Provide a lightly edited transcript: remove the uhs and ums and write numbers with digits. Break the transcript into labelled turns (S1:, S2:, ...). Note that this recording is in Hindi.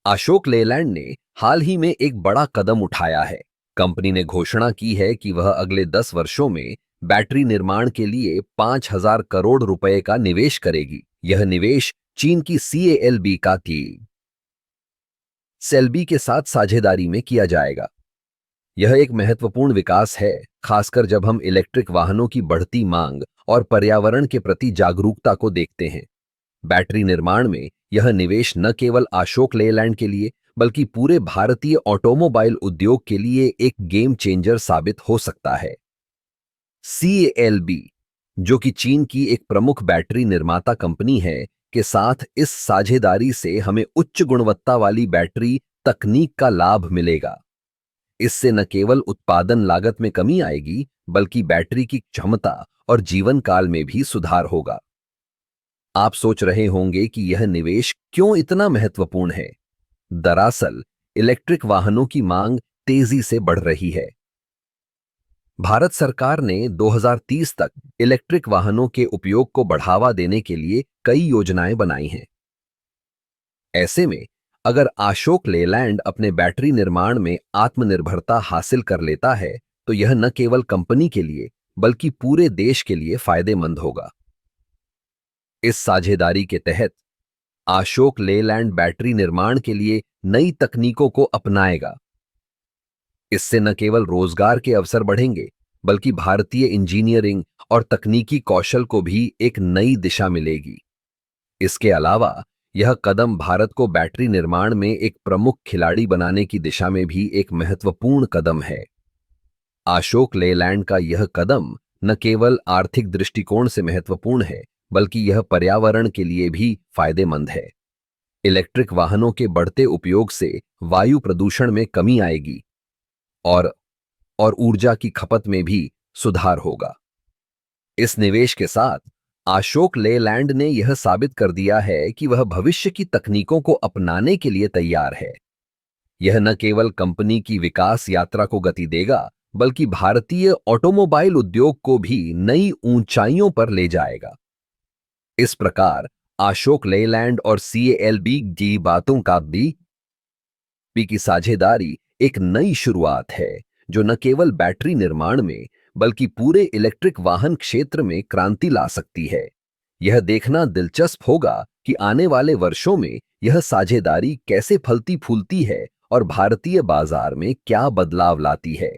S1: अशोक लेलैंड ने हाल ही में एक बड़ा कदम उठाया है। कंपनी ने घोषणा की है कि वह अगले 10 वर्षों में बैटरी निर्माण के लिए 5,000 करोड़ रुपए का निवेश करेगी। यह निवेश चीन की सीएएलबी का की सेल्बी के साथ साझेदारी में किया जाएगा। यह एक महत्वपूर्ण विकास है, खासकर जब हम इलेक्ट्रिक वाहनों की बढ़ती मांग और पर्यावरण के प्रति जागरूकता को देखते हैं। बैटरी निर्माण में यह निवेश न केवल अशोक लेलैंड के लिए बल्कि पूरे भारतीय ऑटोमोबाइल उद्योग के लिए एक गेम चेंजर साबित हो सकता है। सीएलबी, जो कि चीन की एक प्रमुख बैटरी निर्माता कंपनी है, के साथ इस साझेदारी से हमें उच्च गुणवत्ता वाली बैटरी तकनीक का लाभ मिलेगा। इससे न केवल उत्पादन लागत में कमी आएगी बल्कि बैटरी की क्षमता और जीवन काल में भी सुधार होगा। आप सोच रहे होंगे कि यह निवेश क्यों इतना महत्वपूर्ण है। दरअसल इलेक्ट्रिक वाहनों की मांग तेजी से बढ़ रही है। भारत सरकार ने 2030 तक इलेक्ट्रिक वाहनों के उपयोग को बढ़ावा देने के लिए कई योजनाएं बनाई हैं। ऐसे में अगर अशोक लेलैंड अपने बैटरी निर्माण में आत्मनिर्भरता हासिल कर लेता है तो यह न केवल कंपनी के लिए बल्कि पूरे देश के लिए फायदेमंद होगा। इस साझेदारी के तहत अशोक लेलैंड बैटरी निर्माण के लिए नई तकनीकों को अपनाएगा। इससे न केवल रोजगार के अवसर बढ़ेंगे बल्कि भारतीय इंजीनियरिंग और तकनीकी कौशल को भी एक नई दिशा मिलेगी। इसके अलावा यह कदम भारत को बैटरी निर्माण में एक प्रमुख खिलाड़ी बनाने की दिशा में भी एक महत्वपूर्ण कदम है। अशोक लेलैंड का यह कदम न केवल आर्थिक दृष्टिकोण से महत्वपूर्ण है बल्कि यह पर्यावरण के लिए भी फायदेमंद है। इलेक्ट्रिक वाहनों के बढ़ते उपयोग से वायु प्रदूषण में कमी आएगी और ऊर्जा की खपत में भी सुधार होगा। इस निवेश के साथ अशोक लेलैंड ने यह साबित कर दिया है कि वह भविष्य की तकनीकों को अपनाने के लिए तैयार है। यह न केवल कंपनी की विकास यात्रा को गति देगा बल्कि भारतीय ऑटोमोबाइल उद्योग को भी नई ऊंचाइयों पर ले जाएगा। इस प्रकार अशोक लेलैंड और सीएलबी की बातों का भी की साझेदारी एक नई शुरुआत है जो न केवल बैटरी निर्माण में बल्कि पूरे इलेक्ट्रिक वाहन क्षेत्र में क्रांति ला सकती है। यह देखना दिलचस्प होगा कि आने वाले वर्षों में यह साझेदारी कैसे फलती फूलती है और भारतीय बाजार में क्या बदलाव लाती है।